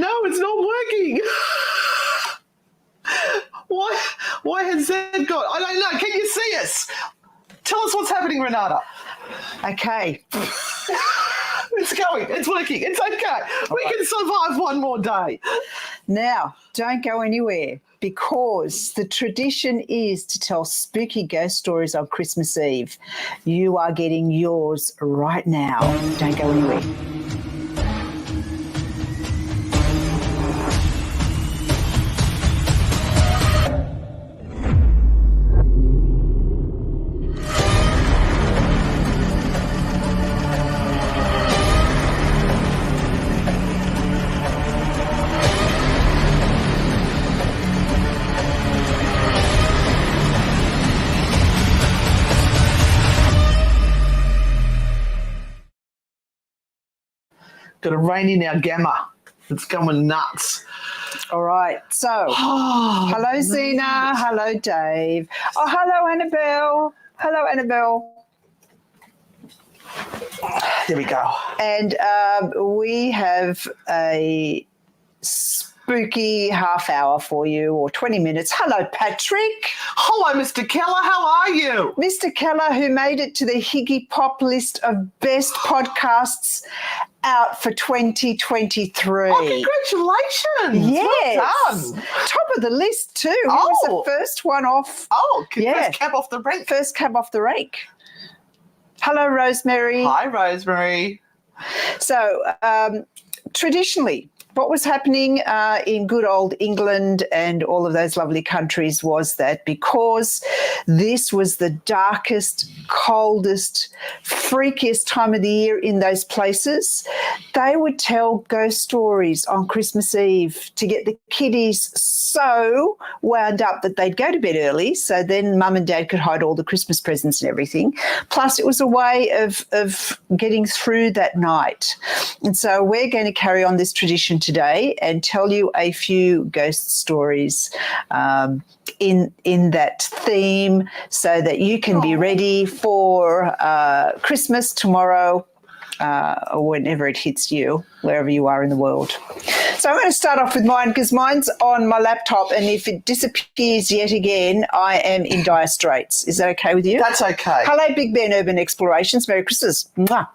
No, it's not working. Why has Zed got... I don't know. Can you see us? Tell us what's happening, Renata. Okay. It's going. It's working. It's okay. We can survive one more day. Now, don't go anywhere because the tradition is to tell spooky ghost stories on Christmas Eve. You are getting yours right now. Don't go anywhere. Got a rain in our gamma. It's going nuts. All right. So, hello, Zena. Hello, Dave. Oh, hello, Annabelle. Hello, Annabelle. There we go. And we have a spooky half hour for you, or 20 minutes. Hello, Patrick. Hello, Mr. Keller. How are you? Mr. Keller, who made it to the Higgy Pop list of best podcasts out for 2023. Oh, congratulations. Yes. Well done. Top of the list too. He was the first one off. Oh, first cab off the rank. First cab off the rank. Hello, Rosemary. Hi, Rosemary. So, traditionally, what was happening in good old England and all of those lovely countries was that because this was the darkest, coldest, freakiest time of the year in those places, they would tell ghost stories on Christmas Eve to get the kiddies so wound up that they'd go to bed early, so then Mum and Dad could hide all the Christmas presents and everything. Plus, it was a way of getting through that night. And so we're going to carry on this tradition today and tell you a few ghost stories in that theme so that you can be ready for Christmas tomorrow or whenever it hits you, wherever you are in the world. So I'm going to start off with mine because mine's on my laptop, and if it disappears yet again, I am in dire straits. Is that okay with you? That's okay. Hello, Big Ben Urban Explorations. Merry Christmas. Mwah.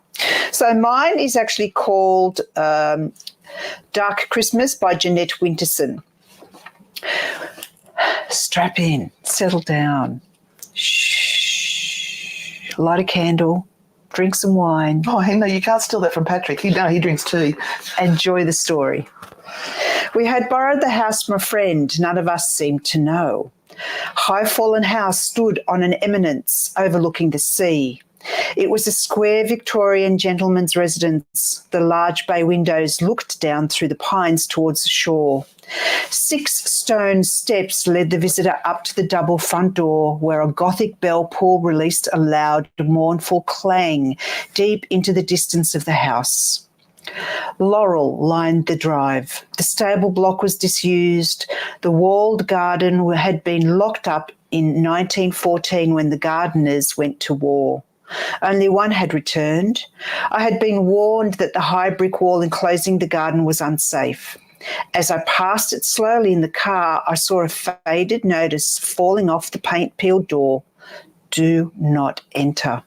So mine is actually called Dark Christmas by Jeanette Winterson. Strap in, settle down, shh, light a candle, drink some wine. Oh, hey, no, you can't steal that from Patrick. He drinks tea. Enjoy the story. We had borrowed the house from a friend none of us seemed to know. High fallen house stood on an eminence overlooking the sea. It was a square Victorian gentleman's residence. The large bay windows looked down through the pines towards the shore. 6 stone steps led the visitor up to the double front door, where a Gothic bell pull released a loud, mournful clang deep into the distance of the house. Laurel lined the drive. The stable block was disused. The walled garden had been locked up in 1914 when the gardeners went to war. Only one had returned. I had been warned that the high brick wall enclosing the garden was unsafe. As I passed it slowly in the car, I saw a faded notice falling off the paint-peeled door. Do not enter.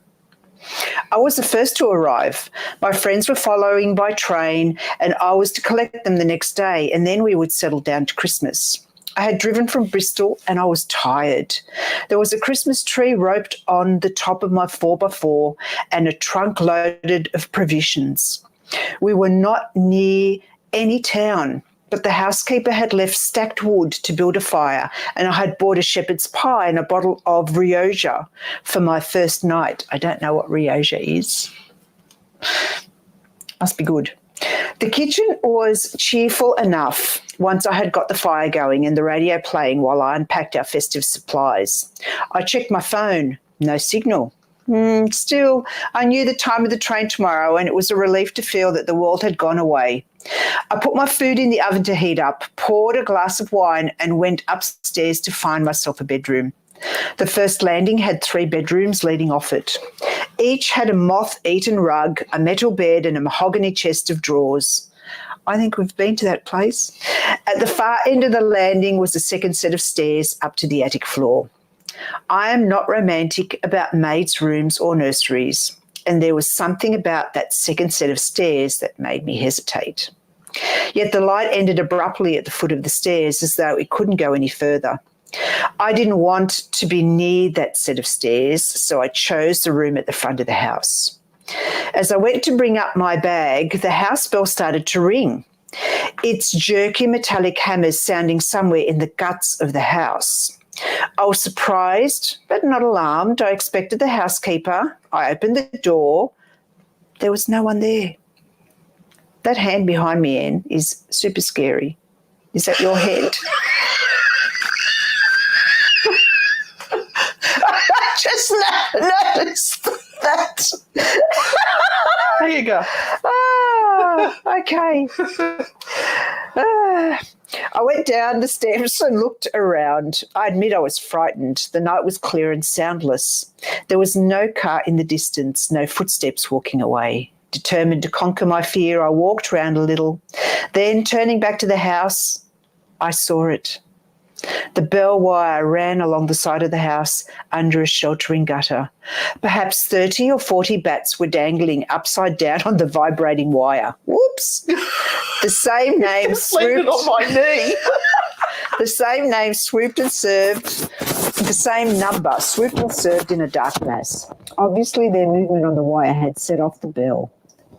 I was the first to arrive. My friends were following by train, and I was to collect them the next day, and then we would settle down to Christmas. I had driven from Bristol and I was tired. There was a Christmas tree roped on the top of my 4x4 and a trunk loaded of provisions. We were not near any town, but the housekeeper had left stacked wood to build a fire, and I had bought a shepherd's pie and a bottle of Rioja for my first night. I don't know what Rioja is. Must be good. The kitchen was cheerful enough once I had got the fire going and the radio playing while I unpacked our festive supplies. I checked my phone. No signal. Still, I knew the time of the train tomorrow, and it was a relief to feel that the world had gone away. I put my food in the oven to heat up, poured a glass of wine, and went upstairs to find myself a bedroom. The first landing had 3 bedrooms leading off it. Each had a moth-eaten rug, a metal bed, and a mahogany chest of drawers. I think we've been to that place. At the far end of the landing was a second set of stairs up to the attic floor. I am not romantic about maids' rooms or nurseries, and there was something about that second set of stairs that made me hesitate. Yet the light ended abruptly at the foot of the stairs as though it couldn't go any further. I didn't want to be near that set of stairs, so I chose the room at the front of the house. As I went to bring up my bag, the house bell started to ring, its jerky metallic hammers sounding somewhere in the guts of the house. I was surprised, but not alarmed. I expected the housekeeper. I opened the door. There was no one there. That hand behind me, Anne, is super scary. Is that your head? I just noticed that. There you go. Okay. I went down the steps and looked around. I admit I was frightened. The night was clear and soundless. There was no car in the distance, no footsteps walking away. Determined to conquer my fear, I walked round a little. Then, turning back to the house, I saw it. The bell wire ran along the side of the house under a sheltering gutter. Perhaps 30 or 40 bats were dangling upside down on the vibrating wire. Whoops! The same name swooped on my knee. The same name swooped and served. The same number swooped and served in a dark mass. Obviously, their movement on the wire had set off the bell.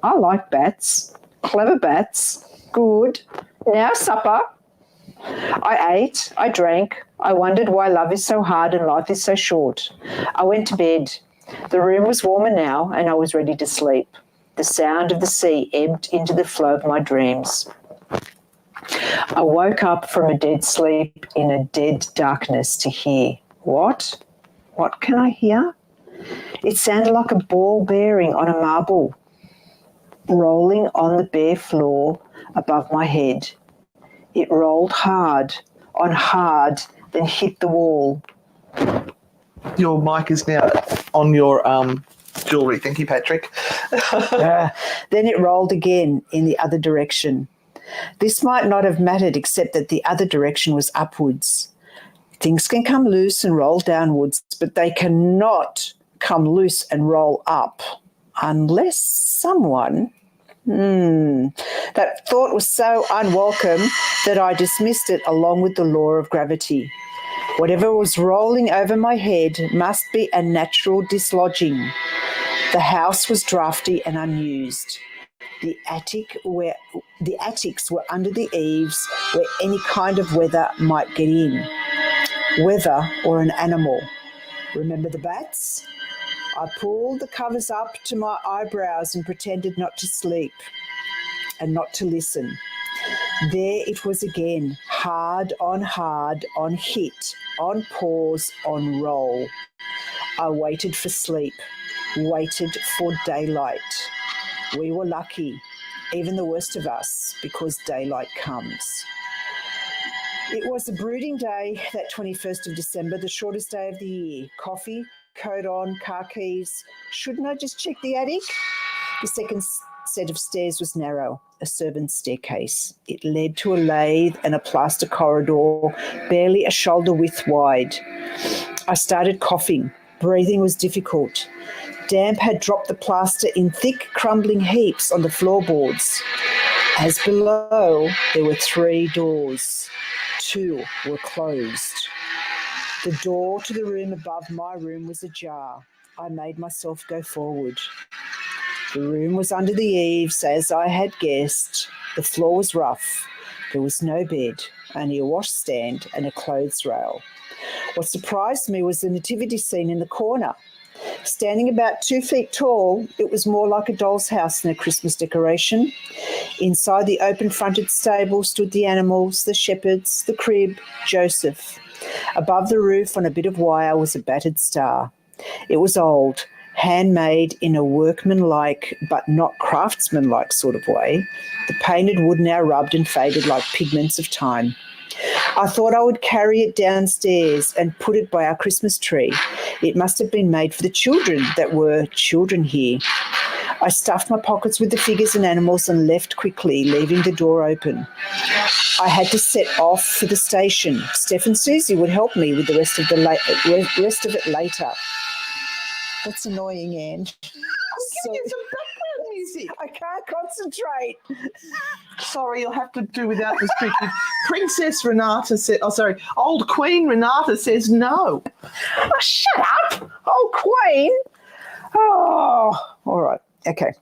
I like bats. Clever bats. Good. Now supper. I ate, I drank, I wondered why love is so hard and life is so short. I went to bed. The room was warmer now and I was ready to sleep. The sound of the sea ebbed into the flow of my dreams. I woke up from a dead sleep in a dead darkness to hear. What? What can I hear? It sounded like a ball bearing on a marble, rolling on the bare floor above my head. It rolled hard, then hit the wall. Your mic is now on your jewellery. Thank you, Patrick. Then it rolled again in the other direction. This might not have mattered except that the other direction was upwards. Things can come loose and roll downwards, but they cannot come loose and roll up unless someone... That thought was so unwelcome that I dismissed it along with the law of gravity. Whatever was rolling over my head must be a natural dislodging. The house was drafty and unused. The attics were under the eaves where any kind of weather might get in. Weather or an animal. Remember the bats? I pulled the covers up to my eyebrows and pretended not to sleep and not to listen. There it was again, hard, on hit, on pause, on roll. I waited for sleep, waited for daylight. We were lucky, even the worst of us, because daylight comes. It was a brooding day, that 21st of December, the shortest day of the year. Coffee, coat on, car keys. Shouldn't I just check the attic? The second set of stairs was narrow, a servant's staircase. It led to a lathe and a plaster corridor, barely a shoulder width wide. I started coughing. Breathing was difficult. Damp had dropped the plaster in thick, crumbling heaps on the floorboards. As below, there were 3 doors. 2 were closed. The door to the room above my room was ajar. I made myself go forward. The room was under the eaves, as I had guessed. The floor was rough. There was no bed, only a washstand and a clothes rail. What surprised me was the nativity scene in the corner. Standing about 2 feet tall, it was more like a doll's house than a Christmas decoration. Inside the open-fronted stable stood the animals, the shepherds, the crib, Joseph. Above the roof on a bit of wire was a battered star. It was old, handmade in a workmanlike but not craftsmanlike sort of way. The painted wood now rubbed and faded like pigments of time. I thought I would carry it downstairs and put it by our Christmas tree. It must have been made for the children that were children here. I stuffed my pockets with the figures and animals and left quickly, leaving the door open. I had to set off for the station. Steph and Susie would help me with the rest of it later. That's annoying, Anne. Give me some background music. I can't concentrate. Sorry, you'll have to do without this tricky. Princess Renata said, old Queen Renata says no. Oh, shut up, old Queen. Oh, all right. Okay.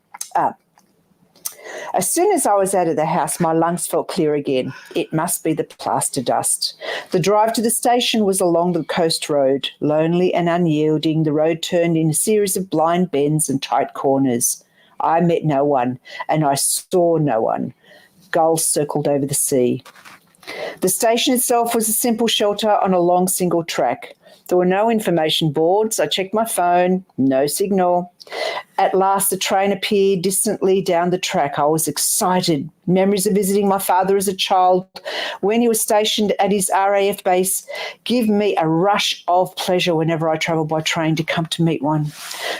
As soon as I was out of the house, my lungs felt clear again. It must be the plaster dust. The drive to the station was along the coast road. Lonely and unyielding, the road turned in a series of blind bends and tight corners. I met no one, and I saw no one. Gulls circled over the sea. The station itself was a simple shelter on a long single track. There were no information boards. I checked my phone, no signal. At last, a train appeared distantly down the track. I was excited. Memories of visiting my father as a child when he was stationed at his RAF base give me a rush of pleasure whenever I travel by train to come to meet one.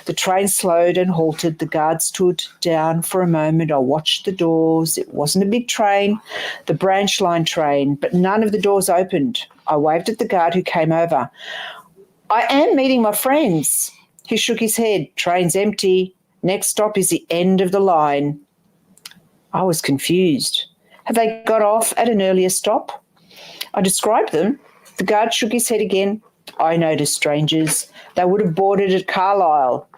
The train slowed and halted. The guard stood down for a moment. I watched the doors. It wasn't a big train, the branch line train, but none of the doors opened. I waved at the guard who came over. I am meeting my friends. He shook his head. Train's empty. Next stop is the end of the line. I was confused. Had they got off at an earlier stop? I described them. The guard shook his head again. I noticed strangers. They would have boarded at Carlisle.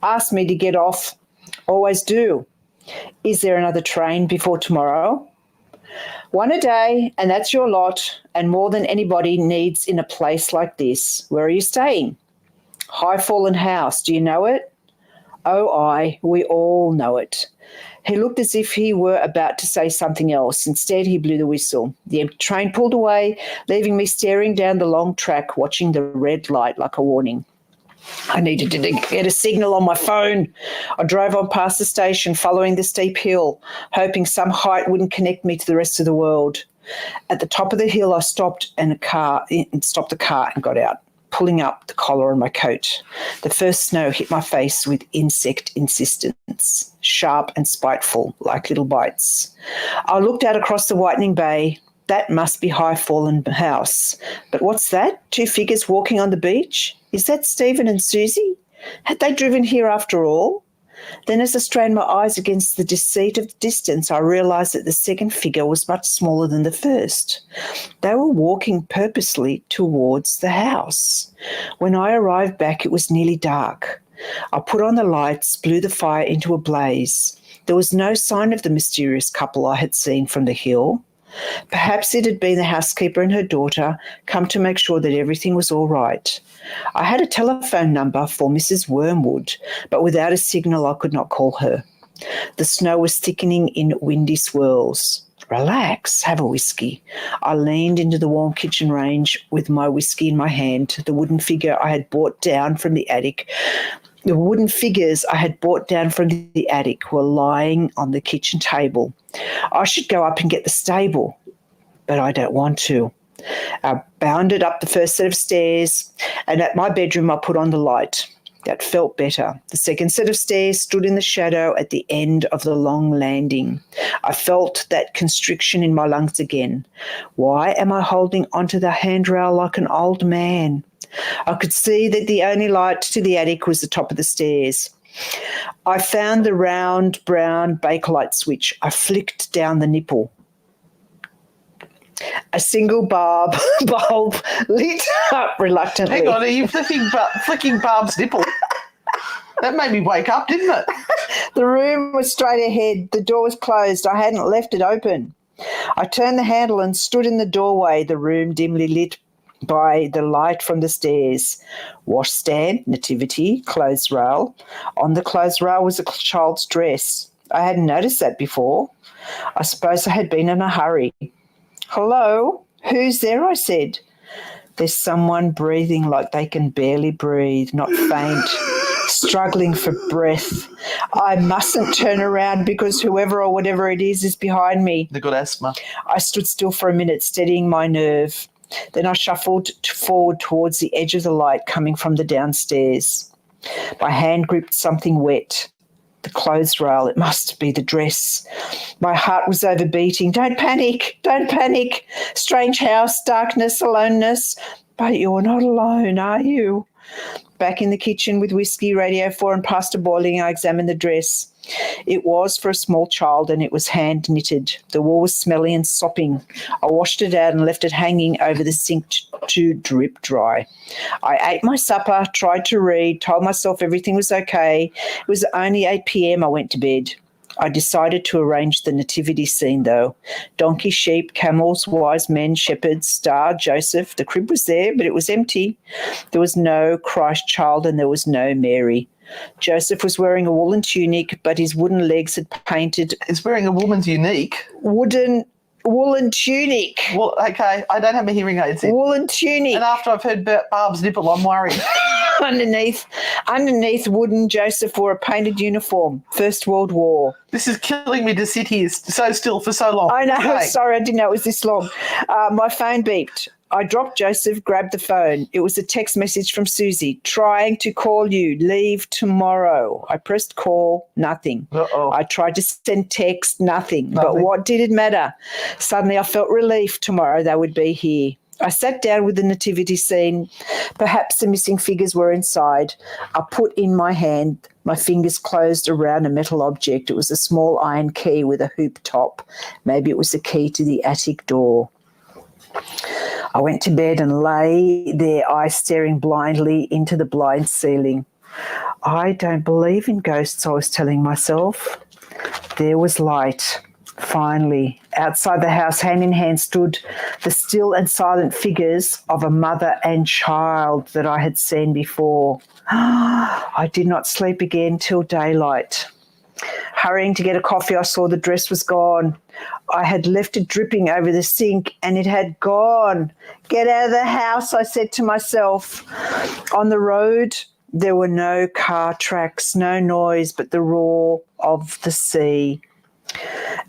Asked me to get off. Always do. Is there another train before tomorrow? One a day, and that's your lot, and more than anybody needs in a place like this. Where are you staying? High Fallen House. Do you know it? Oh, we all know it. He looked as if he were about to say something else. Instead, he blew the whistle. The empty train pulled away, leaving me staring down the long track, watching the red light like a warning. I needed to get a signal on my phone. I drove on past the station, following the steep hill, hoping some height wouldn't connect me to the rest of the world. At the top of the hill, I stopped the car and got out, pulling up the collar on my coat. The first snow hit my face with insect insistence, sharp and spiteful, like little bites. I looked out across the whitening bay. That must be High Fallen House. But what's that? Two figures walking on the beach? Is that Stephen and Susie? Had they driven here after all? Then as I strained my eyes against the deceit of the distance, I realised that the second figure was much smaller than the first. They were walking purposely towards the house. When I arrived back, it was nearly dark. I put on the lights, blew the fire into a blaze. There was no sign of the mysterious couple I had seen from the hill. Perhaps it had been the housekeeper and her daughter come to make sure that everything was all right. I had a telephone number for Mrs. Wormwood, but without a signal I could not call her. The snow was thickening in windy swirls. Relax, have a whiskey. I leaned into the warm kitchen range with my whiskey in my hand. The wooden figures I had brought down from the attic were lying on the kitchen table. I should go up and get the stable, but I don't want to. I bounded up the first set of stairs, and at my bedroom I put on the light. That felt better. The second set of stairs stood in the shadow at the end of the long landing. I felt that constriction in my lungs again. Why am I holding onto the handrail like an old man? I could see that the only light to the attic was the top of the stairs. I found the round brown Bakelite switch. I flicked down the nipple. A single bulb lit up reluctantly. Hang on, are you flicking Barb's nipple? That made me wake up, didn't it? The room was straight ahead. The door was closed. I hadn't left it open. I turned the handle and stood in the doorway, the room dimly lit by the light from the stairs. Washstand, nativity, clothes rail. On the clothes rail was a child's dress. I hadn't noticed that before. I suppose I had been in a hurry. Hello? Who's there? I said. There's someone breathing like they can barely breathe, not faint, struggling for breath. I mustn't turn around because whoever or whatever it is behind me. They've got asthma. I stood still for a minute, steadying my nerve. Then I shuffled forward towards the edge of the light coming from the downstairs. My hand gripped something wet. The clothes rail, it must be the dress. My heart was overbeating. Don't panic, don't panic. Strange house, darkness, aloneness. But you're not alone, are you? Back in the kitchen with whiskey, Radio 4 and pasta boiling, I examined the dress. It was for a small child and it was hand knitted. The wool was smelly and sopping. I washed it out and left it hanging over the sink to drip dry. I ate my supper, tried to read, told myself everything was okay. It was only 8 p.m. I went to bed. I decided to arrange the nativity scene, though. Donkey, sheep, camels, wise men, shepherds, star, Joseph. The crib was there, but it was empty. There was no Christ child and there was no Mary. Joseph was wearing a woolen tunic, but his wooden legs had painted. He's wearing a woman's unique. Woolen tunic. Well, okay, I don't have my hearing aids in. Woolen tunic. And after I've heard Barb's nipple, I'm worried. Underneath wooden, Joseph wore a painted uniform. First World War. This is killing me to sit here so still for so long. I know. Okay. Sorry, I didn't know it was this long. My phone beeped. I dropped Joseph, grabbed the phone. It was a text message from Susie. Trying to call you. Leave tomorrow. I pressed call. Nothing. Uh-oh. I tried to send text. Nothing. But what did it matter? Suddenly I felt relief. Tomorrow they would be here. I sat down with the nativity scene. Perhaps the missing figures were inside. I put in my hand. My fingers closed around a metal object. It was a small iron key with a hoop top. Maybe it was the key to the attic door. I went to bed and lay there, eyes staring blindly into the blind ceiling. I don't believe in ghosts, I was telling myself. There was light. Finally, outside the house, hand in hand, stood the still and silent figures of a mother and child that I had seen before. I did not sleep again till daylight. Hurrying to get a coffee, I saw the dress was gone. I had left it dripping over the sink and it had gone. Get out of the house, I said to myself. On the road, there were no car tracks, no noise but the roar of the sea.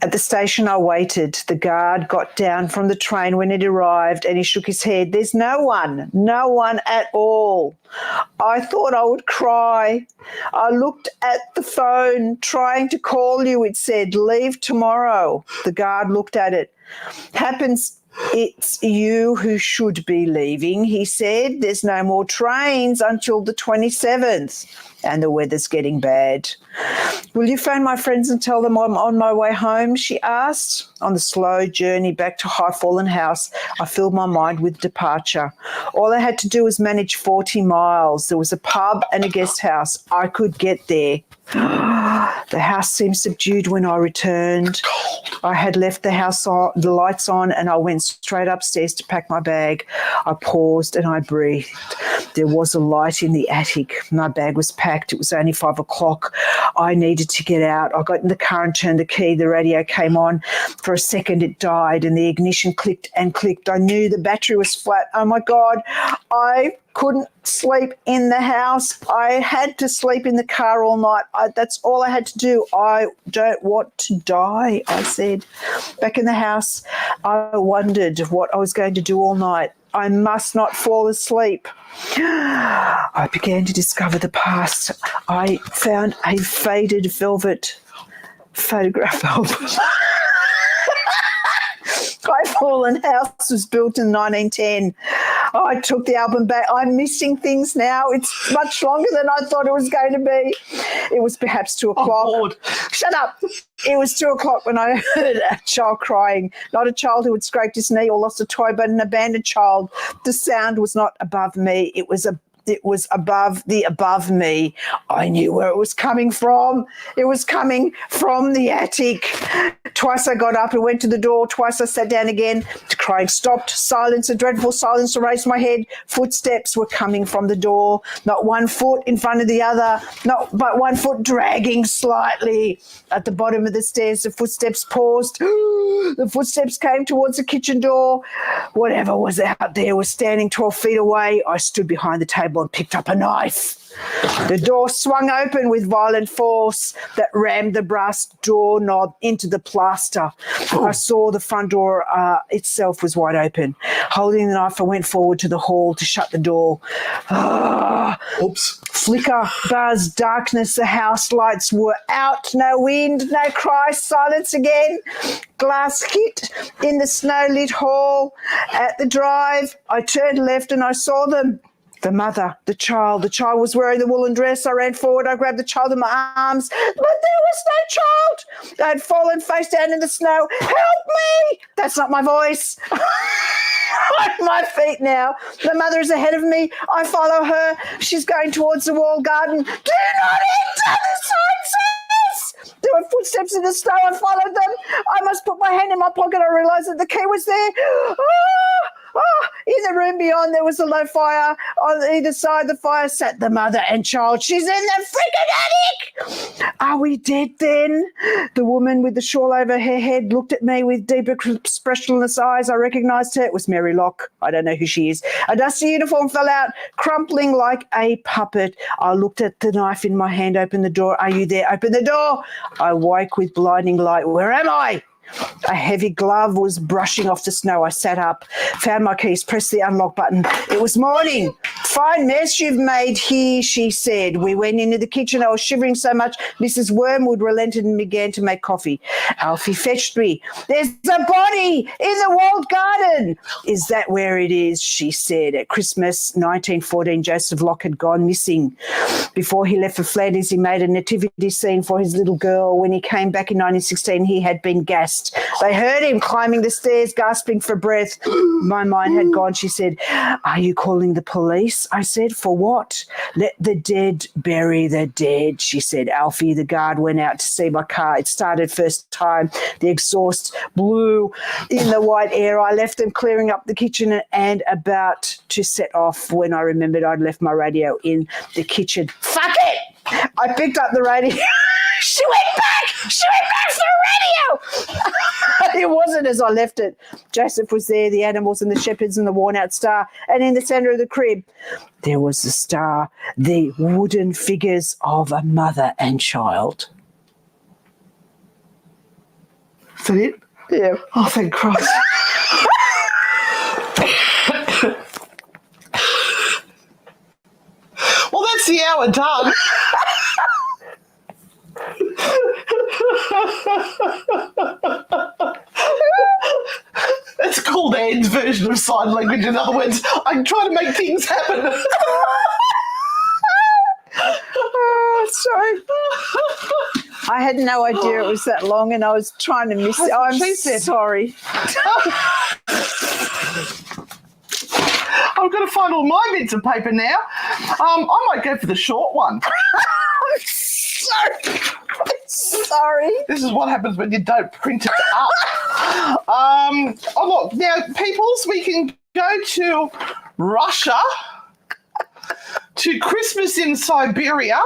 At the station, I waited. The guard got down from the train when it arrived and he shook his head. There's no one at all. I thought I would cry. I looked at the phone, trying to call you. It said, leave tomorrow. The guard looked at it. Happens it's you who should be leaving, he said. There's no more trains until the 27th and the weather's getting bad. Will you phone my friends and tell them I'm on my way home, she asked. On the slow journey back to High Fallen House, I filled my mind with departure. All I had to do was manage 40 miles. There was a pub and a guest house. I could get there. The house seemed subdued when I returned. I had left the house on, the lights on, and I went straight upstairs to pack my bag. I paused and I breathed. There was a light in the attic. My bag was packed. It was only 5 o'clock. I needed to get out. I got in the car and turned the key. The radio came on. For a second it died and the ignition clicked and clicked. I knew the battery was flat. Oh, my God. I couldn't sleep in the house. I had to sleep in the car all night. That's all I had to do. I don't want to die, I said. Back in the house, I wondered what I was going to do all night. I must not fall asleep. I began to discover the past. I found a faded velvet photograph album. High Fallen House was built in 1910. I took the album back. I'm missing things now. It's much longer than I thought it was going to be. It was perhaps 2 o'clock. Lord. Shut up. It was 2 o'clock when I heard a child crying. Not a child who had scraped his knee or lost a toy, but an abandoned child. The sound was not above me. It was above me. I knew where it was coming from. It was coming from the attic. Twice I got up and went to the door. Twice I sat down again. The crying stopped. Silence, a dreadful silence. I raised my head. Footsteps were coming from the door. Not one foot in front of the other, but one foot dragging slightly. At the bottom of the stairs, the footsteps paused. The footsteps came towards the kitchen door. Whatever was out there was standing 12 feet away. I stood behind the table and picked up a knife. The door swung open with violent force that rammed the brass doorknob into the plaster. I saw the front door itself was wide open. Holding the knife, I went forward to the hall to shut the door. Oops. Flicker, buzz, darkness, the house lights were out. No wind, no cry, silence again. Glass hit in the snow-lit hall. At the drive, I turned left and I saw them. The mother, the child. The child was wearing the woolen dress. I ran forward. I grabbed the child in my arms. But there was no child. I had fallen face down in the snow. Help me! That's not my voice. On my feet now. The mother is ahead of me. I follow her. She's going towards the walled garden. Do not enter, the sign says. There were footsteps in the snow. I followed them. I must put my hand in my pocket. I realised that the key was there. In the room beyond, there was a low fire. On either side of the fire sat the mother and child. She's in the freaking attic. Are we dead then? The woman with the shawl over her head looked at me with deep, expressionless eyes. I recognised her. It was Mary Locke. I don't know who she is. A dusty uniform fell out, crumpling like a puppet. I looked at the knife in my hand. Open the door. Are you there? Open the door. I woke with blinding light. Where am I? A heavy glove was brushing off the snow. I sat up, found my keys, pressed the unlock button. It was morning. Fine mess you've made here, she said. We went into the kitchen. I was shivering so much. Mrs. Wormwood relented and began to make coffee. Alfie fetched me. There's a body in the walled garden. Is that where it is? She said. At Christmas 1914, Joseph Locke had gone missing. Before he left for Flanders, he made a nativity scene for his little girl. When he came back in 1916, he had been gassed. They heard him climbing the stairs, gasping for breath. My mind had gone. She said, are you calling the police? I said, for what? Let the dead bury the dead, she said. Alfie, the guard, went out to see my car. It started first time. The exhaust blew in the white air. I left them clearing up the kitchen and about to set off when I remembered I'd left my radio in the kitchen. Fuck it! I picked up the radio. She went back! She went back for the radio! It wasn't as I left it. Joseph was there, the animals and the shepherds and the worn-out star, and in the centre of the crib there was the star, the wooden figures of a mother and child. Is that it? Yeah. Oh, thank Christ. Well, that's the hour done. That's called Anne's version of sign language. In other words, I'm trying to make things happen. Sorry. I had no idea it was that long and I was trying to miss it. Oh, I'm sorry. I've got to find all my bits of paper now. I might go for the short one. Sorry. This is what happens when you don't print it up. Look, now, peoples, we can go to Russia, to Christmas in Siberia,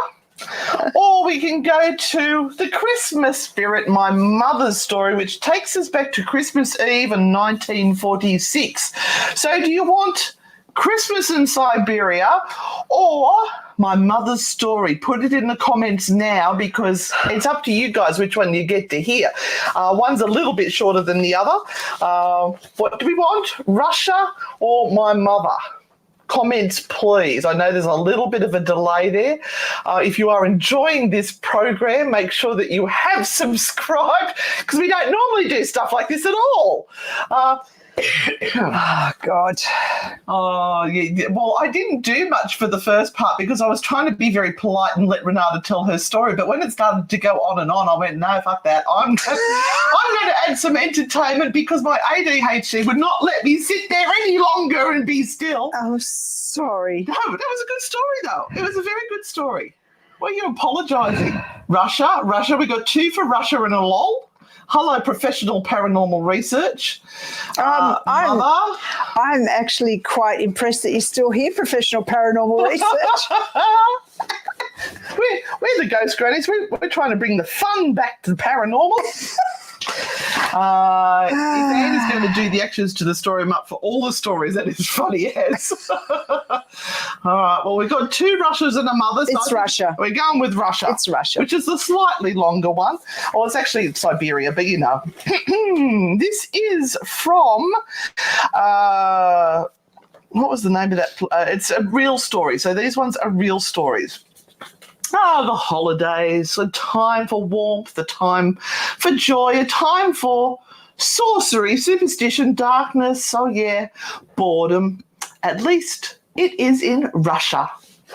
or we can go to The Christmas Spirit, my mother's story, which takes us back to Christmas Eve in 1946. So do you want Christmas in Siberia or my mother's story? Put it in the comments now because it's up to you guys which one you get to hear. One's a little bit shorter than the other. What do we want? Russia or my mother? Comments, please. I know there's a little bit of a delay there. If you are enjoying this program, make sure that you have subscribed because we don't normally do stuff like this at all. Oh, God. Oh, yeah. Well, I didn't do much for the first part because I was trying to be very polite and let Renata tell her story. But when it started to go on and on, I went, no, fuck that. I'm going to add some entertainment because my ADHD would not let me sit there any longer and be still. Oh, sorry. No, that was a good story, though. It was a very good story. Why are you apologising? Russia. We got 2 for Russia and a lol. Hello, professional paranormal research. I'm actually quite impressed that you're still here, professional paranormal research. We're the Ghost Grannies. We're trying to bring the fun back to the paranormal. If Anne's going to do the actions to the story map for all the stories that is funny as. All right, well, we've got 2 Russias and a mother. So It's Russia. We're going with Russia. It's Russia. Which is the slightly longer one. Or it's actually Siberia, but you know. This is from... what was the name of that? It's a real story. So these ones are real stories. The holidays, a time for warmth, a time for joy, a time for sorcery, superstition, darkness, boredom. At least it is in Russia.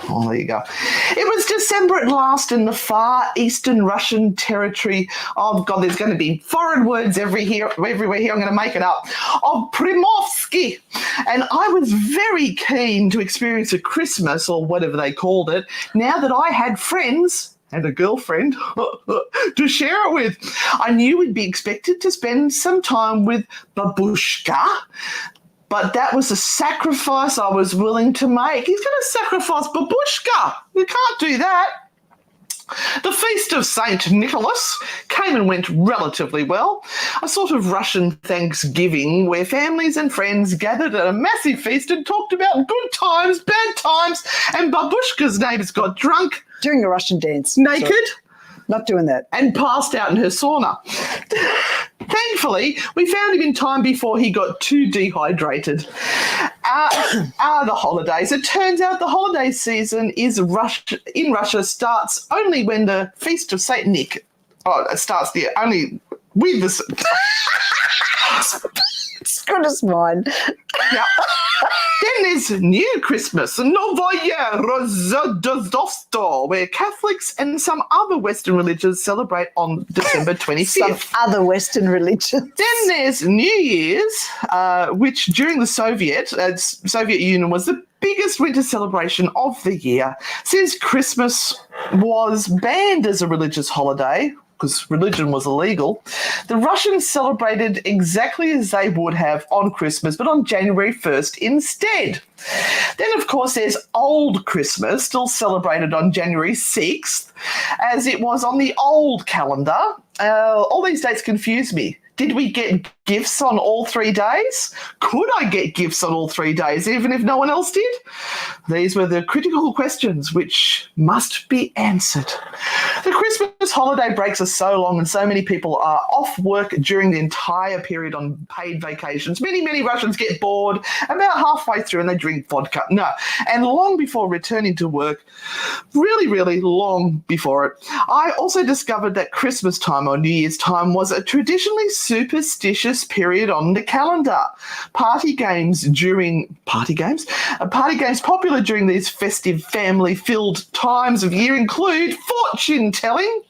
Oh, there you go. It was December at last in the far eastern Russian territory of, God, there's going to be foreign words everywhere here. I'm going to make it up, of Primorsky. And I was very keen to experience a Christmas, or whatever they called it, now that I had friends and a girlfriend to share it with. I knew we'd be expected to spend some time with Babushka, but that was a sacrifice I was willing to make. He's going to sacrifice Babushka. You can't do that. The feast of St. Nicholas came and went relatively well, a sort of Russian Thanksgiving where families and friends gathered at a massive feast and talked about good times, bad times, and Babushka's neighbours got drunk. Doing a Russian dance. Naked. Sorry. Not doing that. And passed out in her sauna. Thankfully, we found him in time before he got too dehydrated. The holidays. It turns out the holiday season in Russia starts only when the Feast of St. Nick. Oh, it starts there only with the... It's good as mine. Yeah. Then there's New Christmas, Novoye Rozodosto, where Catholics and some other Western religions celebrate on December 25th. Some other Western religions. Then there's New Year's, which during the Soviet Union was the biggest winter celebration of the year. Since Christmas was banned as a religious holiday, because religion was illegal, the Russians celebrated exactly as they would have on Christmas, but on January 1st instead. Then, of course, there's Old Christmas, still celebrated on January 6th, as it was on the old calendar. All these dates confuse me. Did we get gifts on all 3 days? Could I get gifts on all 3 days, even if no one else did? These were the critical questions which must be answered. The Christmas holiday breaks are so long and so many people are off work during the entire period on paid vacations. Many Russians get bored about halfway through and they drink vodka. No. And long before returning to work, really long before it, I also discovered that Christmas time or New Year's time was a traditionally superstitious period on the calendar. Party games popular during these festive family-filled times of year include fortune-telling,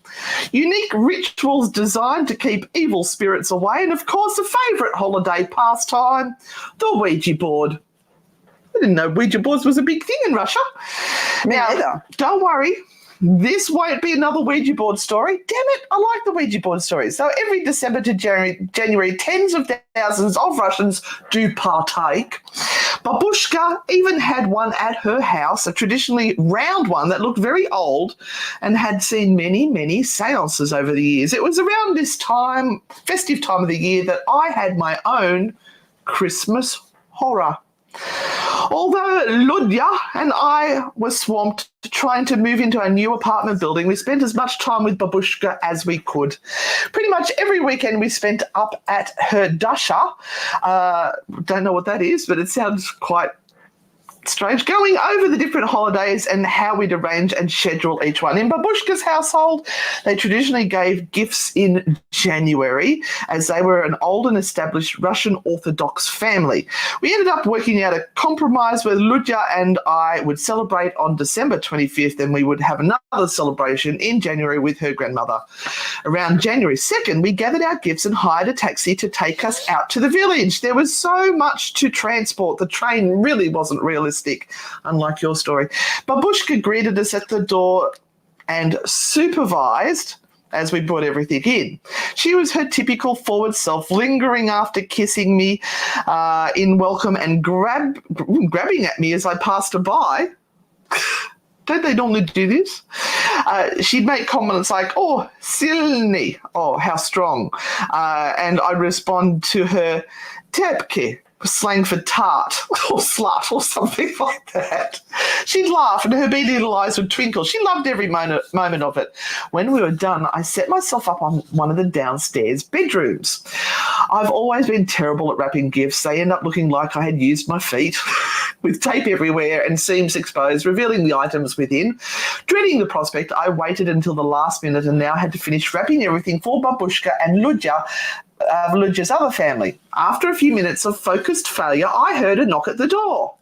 unique rituals designed to keep evil spirits away, and of course a favourite holiday pastime, the Ouija board. I didn't know Ouija boards was a big thing in Russia. Me neither. Don't worry. This won't be another Ouija board story. Damn it, I like the Ouija board stories. So every December to January, tens of thousands of Russians do partake. Babushka even had one at her house, a traditionally round one that looked very old and had seen many seances over the years. It was around this time, festive time of the year, that I had my own Christmas horror. Although Ludya and I were swamped trying to move into our new apartment building, we spent as much time with Babushka as we could. Pretty much every weekend we spent up at her dasha. Don't know what that is, but it sounds quite strange. Going over the different holidays and how we'd arrange and schedule each one. In Babushka's household, they traditionally gave gifts in January, as they were an old and established Russian Orthodox family. We ended up working out a compromise where Ludya and I would celebrate on December 25th, and we would have another celebration in January with her grandmother. Around January 2nd, we gathered our gifts and hired a taxi to take us out to the village. There was so much to transport. The train really wasn't realistic, unlike your story. Babushka greeted us at the door and supervised as we brought everything in. She was her typical forward self, lingering after kissing me in welcome and grabbing at me as I passed her by. Don't they normally do this? she'd make comments like, "Oh, silny," "Oh, how strong," and I'd respond to her, "Tepke," slang for tart or slut or something like that. She'd laugh and her beady little eyes would twinkle. She loved every moment of it. When we were done, I set myself up on one of the downstairs bedrooms. I've always been terrible at wrapping gifts. They end up looking like I had used my feet with tape everywhere and seams exposed, revealing the items within. Dreading the prospect, I waited until the last minute and now had to finish wrapping everything for Babushka and Ludja's other family. After a few minutes of focused failure, I heard a knock at the door.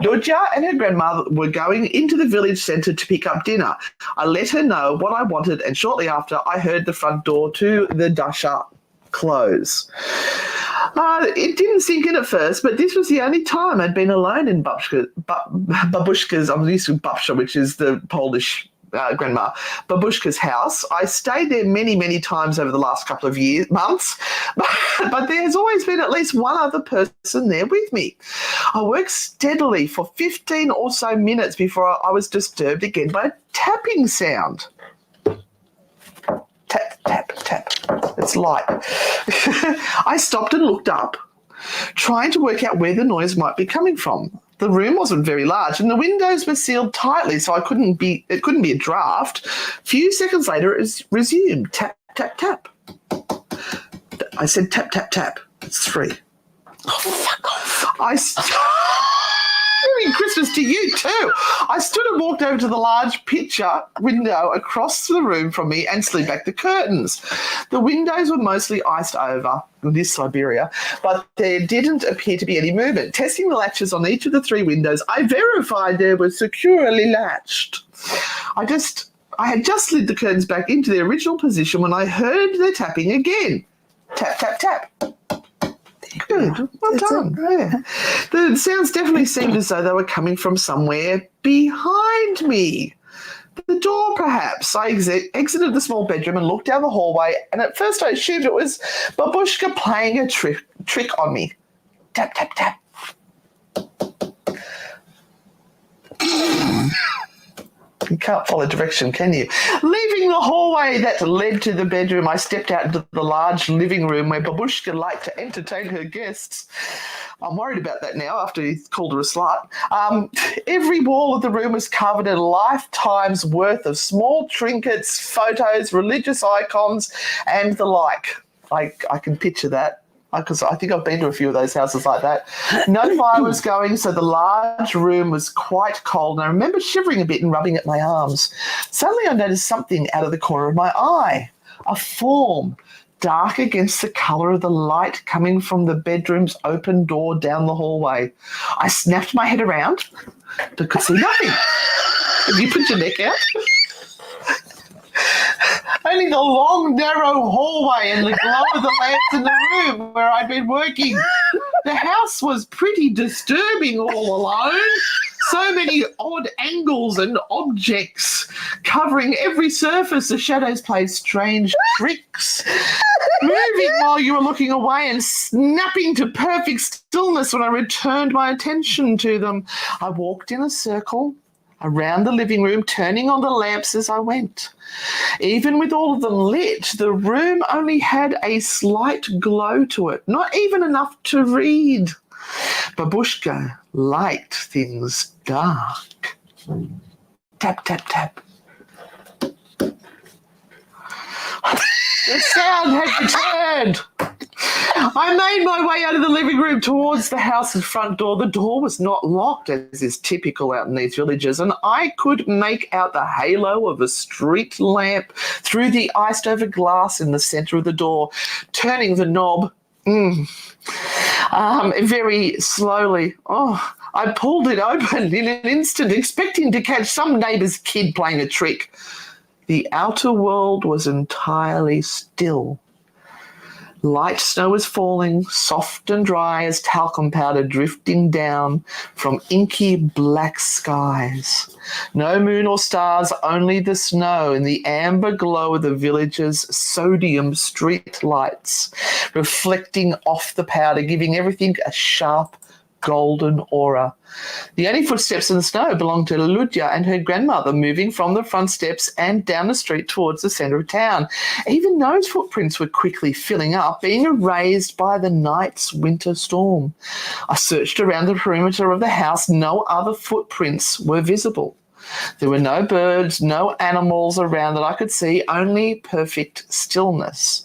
Ludja and her grandmother were going into the village centre to pick up dinner. I let her know what I wanted, and shortly after, I heard the front door to the dasha close. It didn't sink in at first, but this was the only time I'd been alone in Babushka's, I'm used to Babsha, which is the Polish grandma, Babushka's house. I stayed there many, many times over the last couple of months, but there's always been at least one other person there with me. I worked steadily for 15 or so minutes before I was disturbed again by a tapping sound. Tap, tap, tap. It's light. I stopped and looked up, trying to work out where the noise might be coming from. The room wasn't very large and the windows were sealed tightly, so it couldn't be a draft. A few seconds later, it resumed. Tap, tap, tap. I said tap, tap, tap. It's 3. Oh, fuck off. Merry Christmas to you too. I stood and walked over to the large picture window across the room from me and slid back the curtains. The windows were mostly iced over, this Siberia, but there didn't appear to be any movement. Testing the latches on each of the 3 windows, I verified they were securely latched. I had just slid the curtains back into their original position when I heard the tapping again. Tap, tap, tap. Good. Well done. Yeah. The sounds definitely seemed as though they were coming from somewhere behind me. The door, perhaps. I exited the small bedroom and looked down the hallway, and at first I assumed it was Babushka playing a trick on me. Tap, tap, tap. You can't follow direction, can you? Leaving the hallway that led to the bedroom, I stepped out into the large living room where Babushka liked to entertain her guests. I'm worried about that now after he called her a slut. Every wall of the room was covered in a lifetime's worth of small trinkets, photos, religious icons, and the like. I can picture that, because I think I've been to a few of those houses like that. No fire was going, so the large room was quite cold, and I remember shivering a bit and rubbing at my arms. Suddenly I noticed something out of the corner of my eye, a form, dark against the colour of the light coming from the bedroom's open door down the hallway. I snapped my head around, but could see nothing. Have you put your neck out? Only the long, narrow hallway and the glow of the lamps in the room where I'd been working. The house was pretty disturbing all alone. So many odd angles and objects covering every surface. The shadows played strange tricks, moving while you were looking away and snapping to perfect stillness when I returned my attention to them. I walked in a circle around the living room, turning on the lamps as I went. Even with all of them lit, the room only had a slight glow to it, not even enough to read. Babushka liked things dark. Tap, tap, tap. The sound had returned. I made my way out of the living room towards the house's front door. The door was not locked, as is typical out in these villages, and I could make out the halo of a street lamp through the iced-over glass in the centre of the door. Turning the knob very slowly, I pulled it open in an instant, expecting to catch some neighbour's kid playing a trick. The outer world was entirely still. Light snow was falling, soft and dry as talcum powder drifting down from inky black skies. No moon or stars, only the snow and the amber glow of the village's sodium street lights, reflecting off the powder, giving everything a sharp golden aura. The only footsteps in the snow belonged to Ludya and her grandmother, moving from the front steps and down the street towards the centre of town. Even those footprints were quickly filling up, being erased by the night's winter storm. I searched around the perimeter of the house. No other footprints were visible. There were no birds, no animals around that I could see, only perfect stillness.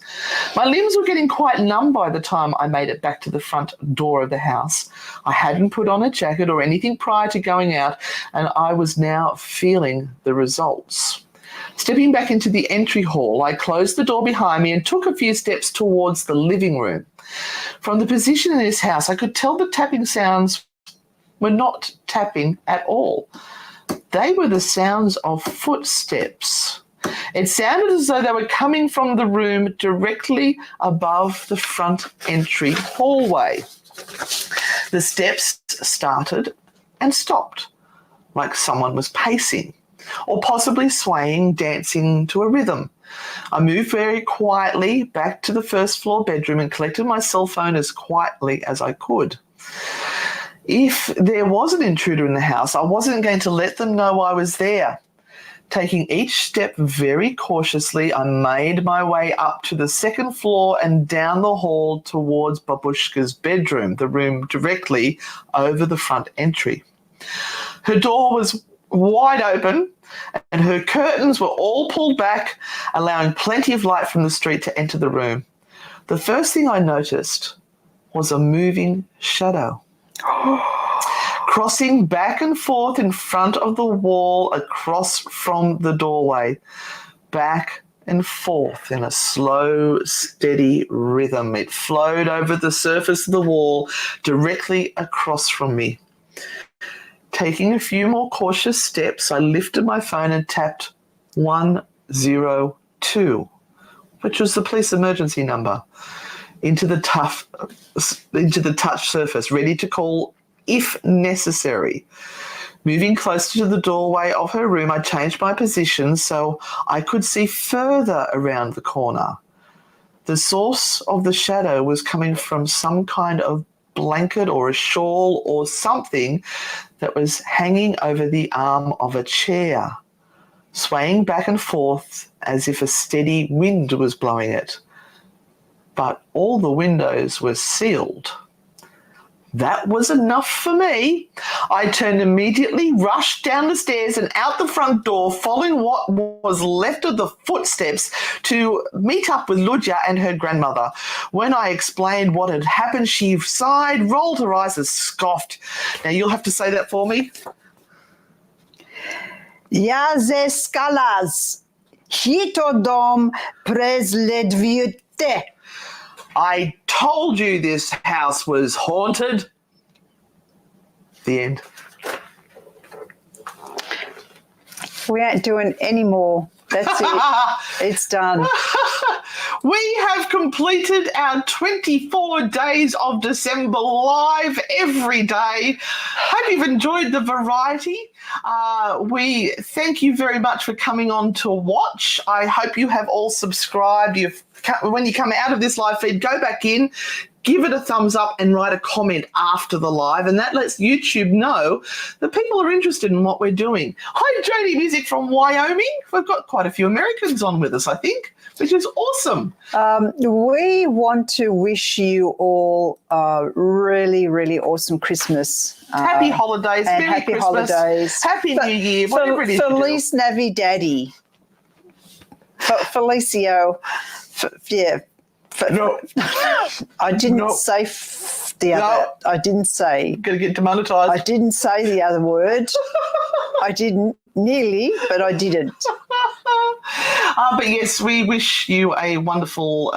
My limbs were getting quite numb by the time I made it back to the front door of the house. I hadn't put on a jacket or anything prior to going out, and I was now feeling the results. Stepping back into the entry hall, I closed the door behind me and took a few steps towards the living room. From the position in this house, I could tell the tapping sounds were not tapping at all. They were the sounds of footsteps. It sounded as though they were coming from the room directly above the front entry hallway. The steps started and stopped, like someone was pacing, or possibly swaying, dancing to a rhythm. I moved very quietly back to the first floor bedroom and collected my cell phone as quietly as I could. If there was an intruder in the house, I wasn't going to let them know I was there. Taking each step very cautiously, I made my way up to the second floor and down the hall towards Babushka's bedroom, the room directly over the front entry. Her door was wide open and her curtains were all pulled back, allowing plenty of light from the street to enter the room. The first thing I noticed was a moving shadow. Crossing back and forth in front of the wall across from the doorway, back and forth in a slow, steady rhythm. It flowed over the surface of the wall directly across from me. Taking a few more cautious steps, I lifted my phone and tapped 102, which was the police emergency number, into the touch surface, ready to call if necessary. Moving closer to the doorway of her room, I changed my position so I could see further around the corner. The source of the shadow was coming from some kind of blanket or a shawl or something that was hanging over the arm of a chair, swaying back and forth as if a steady wind was blowing it. But all the windows were sealed. That was enough for me. I turned immediately, rushed down the stairs and out the front door, following what was left of the footsteps to meet up with Ludya and her grandmother. When I explained what had happened, she sighed, rolled her eyes and scoffed. Now you'll have to say that for me. Ja ze skalas, hitodom prezledviute. I told you this house was haunted. The end. We ain't doing any more. That's it. It's done. We have completed our 24 days of December live every day. Hope you've enjoyed the variety. We thank you very much for coming on to watch. I hope you have all subscribed. When you come out of this live feed, go back in, give it a thumbs up and write a comment after the live, and that lets YouTube know that people are interested in what we're doing. Hi, Jodie Music from Wyoming. We've got quite a few Americans on with us, I think, which is awesome. We want to wish you all a really, really awesome Christmas. Happy holidays, and Merry happy Christmas, holidays. Happy New Year, whatever it is. Feliz Navidad. Felicio. No. I didn't say the other. No. I didn't say. Going to get demonetized. I didn't say the other word. I didn't nearly, but I didn't. But yes, we wish you a wonderful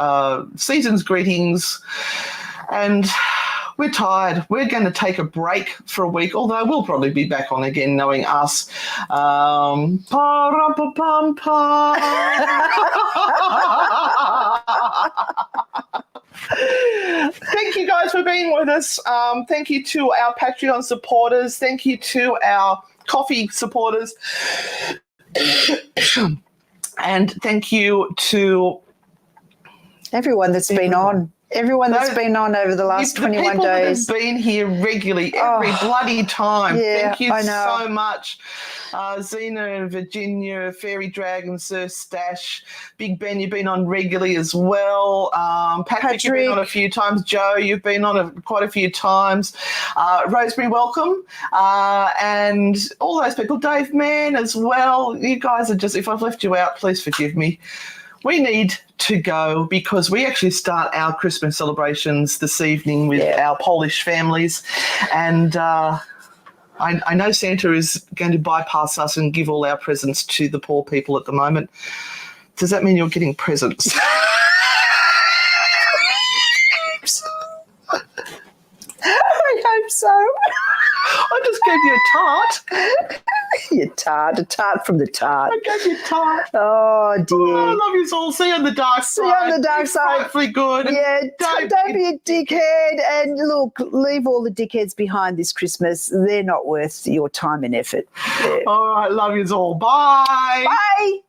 season's greetings, and we're tired. We're going to take a break for a week, although we'll probably be back on again, knowing us. Thank you guys for being with us. Thank you to our Patreon supporters. Thank you to our coffee supporters. And thank you to everyone that's been on. Everyone that's been on over the last 21 days. That have been here regularly every bloody time. Yeah, Thank you I know. so much. Xena and Virginia, Fairy Dragon, Sir Stash, Big Ben, you've been on regularly as well. Patrick, you've been on a few times. Joe, you've been on quite a few times. Rosemary, welcome. And all those people. Dave Mann as well. You guys are just, if I've left you out, please forgive me. We need to go because we actually start our Christmas celebrations this evening with our Polish families. And I know Santa is going to bypass us and give all our presents to the poor people at the moment. Does that mean you're getting presents? I hope so. I just gave you a tart. A tart from the tart. I gave you a tart. Oh, dear. Oh, I love you all. See you on the dark side. See you on the dark side. Frightfully good. Yeah, don't be a dickhead. And look, leave all the dickheads behind this Christmas. They're not worth your time and effort. Yeah. All right, love you all. Bye. Bye.